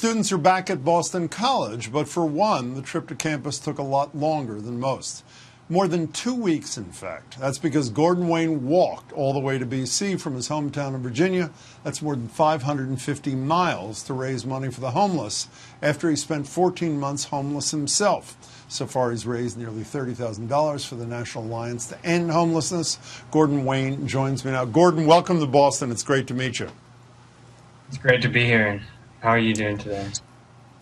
Students are back at Boston College, but for one, the trip to campus took a lot longer than most. More than 2 weeks, in fact. That's because Gordon Wayne walked all the way to B.C. from his hometown in Virginia. That's more than 550 miles to raise money for the homeless after he spent 14 months homeless himself. So far, he's raised nearly $30,000 for the National Alliance to End Homelessness. Gordon Wayne joins me now. Gordon, welcome to Boston. It's great to meet you. It's great to be here. How are you doing today?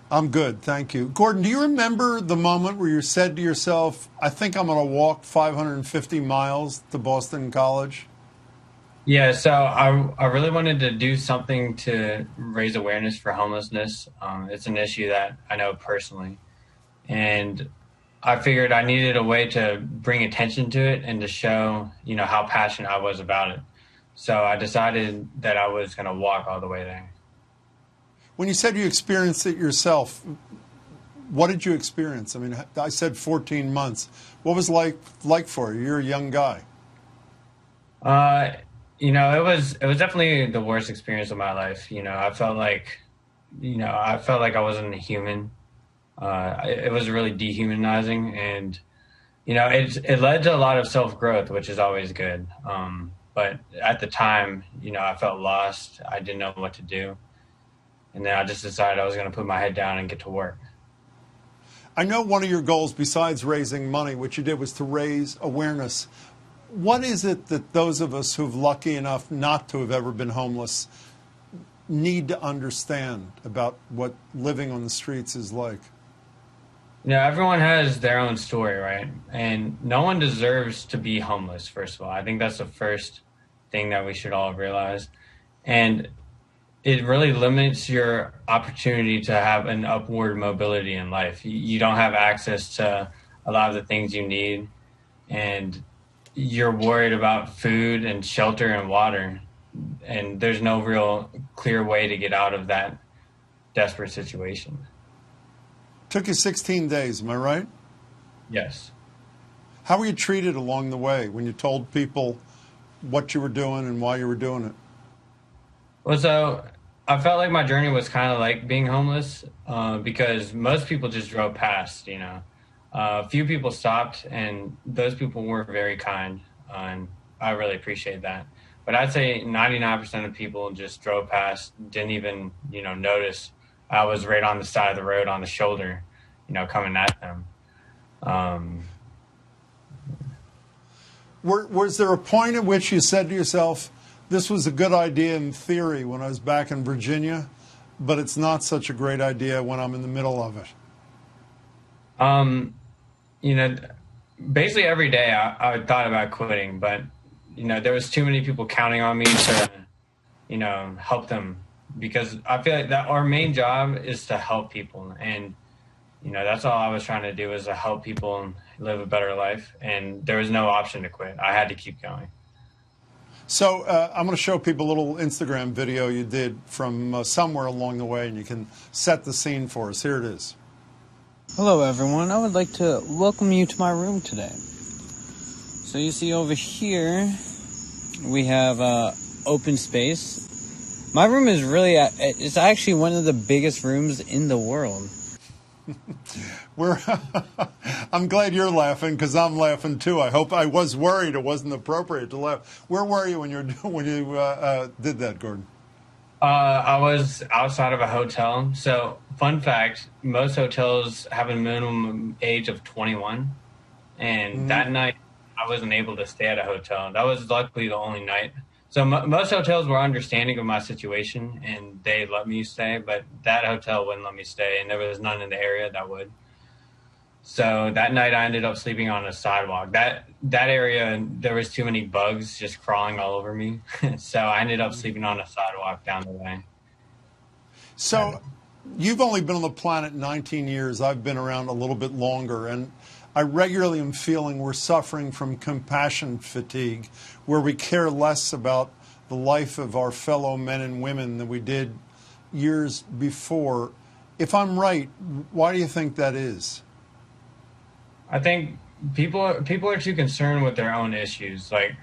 I'm good, thank you. Gordon, do you remember the moment where you said to yourself, I think I'm going to walk 550 miles to Boston College? Yeah, so I really wanted to do something to raise awareness for homelessness. It's an issue that I know personally. And I figured I needed a way to bring attention to it and to show, how passionate I was about it. So I decided that I was going to walk all the way there. When you said you experienced it yourself, what did you experience? I mean, I said 14 months. What was like for you? You're a young guy. It was definitely the worst experience of my life. I felt like I wasn't a human. It was really dehumanizing, and it led to a lot of self-growth, which is always good. But at the time, I felt lost. I didn't know what to do. And then I just decided I was going to put my head down and get to work. I know one of your goals, besides raising money, which you did, was to raise awareness. What is it that those of us who've lucky enough not to have ever been homeless need to understand about what living on the streets is like? Everyone has their own story, right? And no one deserves to be homeless, first of all. I think that's the first thing that we should all realize. And it really limits your opportunity to have an upward mobility in life. You don't have access to a lot of the things you need, and you're worried about food and shelter and water, and there's no real clear way to get out of that desperate situation. Took you 16 days, am I right? Yes. How were you treated along the way when you told people what you were doing and why you were doing it? Well, so I felt like my journey was kind of like being homeless because most people just drove past, A few people stopped, and those people were very kind, and I really appreciate that. But I'd say 99% of people just drove past, didn't even, notice I was right on the side of the road on the shoulder, coming at them. Was there a point at which you said to yourself, this was a good idea in theory when I was back in Virginia, but it's not such a great idea when I'm in the middle of it? Basically every day I thought about quitting, but, there was too many people counting on me to, help them, because I feel like that our main job is to help people. And, that's all I was trying to do, was to help people live a better life. And there was no option to quit. I had to keep going. So I'm going to show people a little Instagram video you did from somewhere along the way, and you can set the scene for us. Here it is. Hello, everyone. I would like to welcome you to my room today. So you see over here, we have open space. My room is it's actually one of the biggest rooms in the world. I'm glad you're laughing, because I'm laughing too. I was worried it wasn't appropriate to laugh. Where were you when you did that, Gordon? I was outside of a hotel. So, fun fact: most hotels have a minimum age of 21, and that night I wasn't able to stay at a hotel. That was luckily the only night. So most hotels were understanding of my situation, and they let me stay, but that hotel wouldn't let me stay, and there was none in the area that would. So that night I ended up sleeping on a sidewalk. That area, there was too many bugs just crawling all over me. So I ended up sleeping on a sidewalk down the way. So you've only been on the planet 19 years. I've been around a little bit longer, and I regularly am feeling we're suffering from compassion fatigue, where we care less about the life of our fellow men and women than we did years before. If I'm right, why do you think that is? I think people are too concerned with their own issues. Like,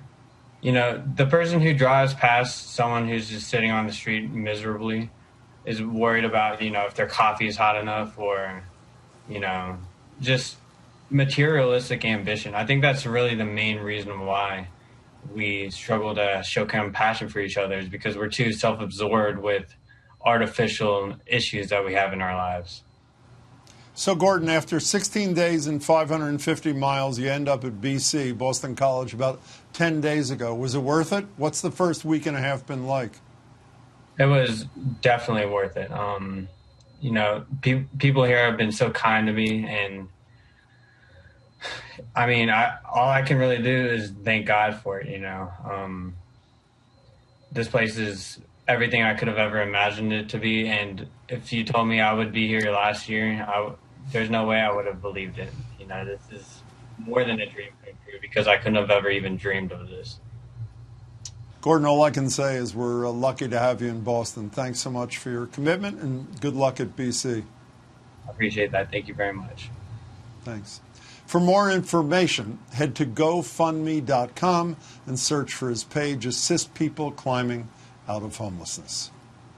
the person who drives past someone who's just sitting on the street miserably, is worried about, if their coffee is hot enough, or, just materialistic ambition. I think that's really the main reason why we struggle to show compassion for each other, is because we're too self-absorbed with artificial issues that we have in our lives. So, Gordon, after 16 days and 550 miles, you end up at BC, Boston College, about 10 days ago. Was it worth it? What's the first week and a half been like? It was definitely worth it. People here have been so kind to me, and I mean, all I can really do is thank God for it. This place is everything I could have ever imagined it to be, and if you told me I would be here last year, there's no way I would have believed it. This is more than a dream come true, because I couldn't have ever even dreamed of this. Gordon, all I can say is we're lucky to have you in Boston. Thanks so much for your commitment, and good luck at BC. I appreciate that. Thank you very much. Thanks. For more information, head to GoFundMe.com and search for his page, Assist People Climbing Out of Homelessness.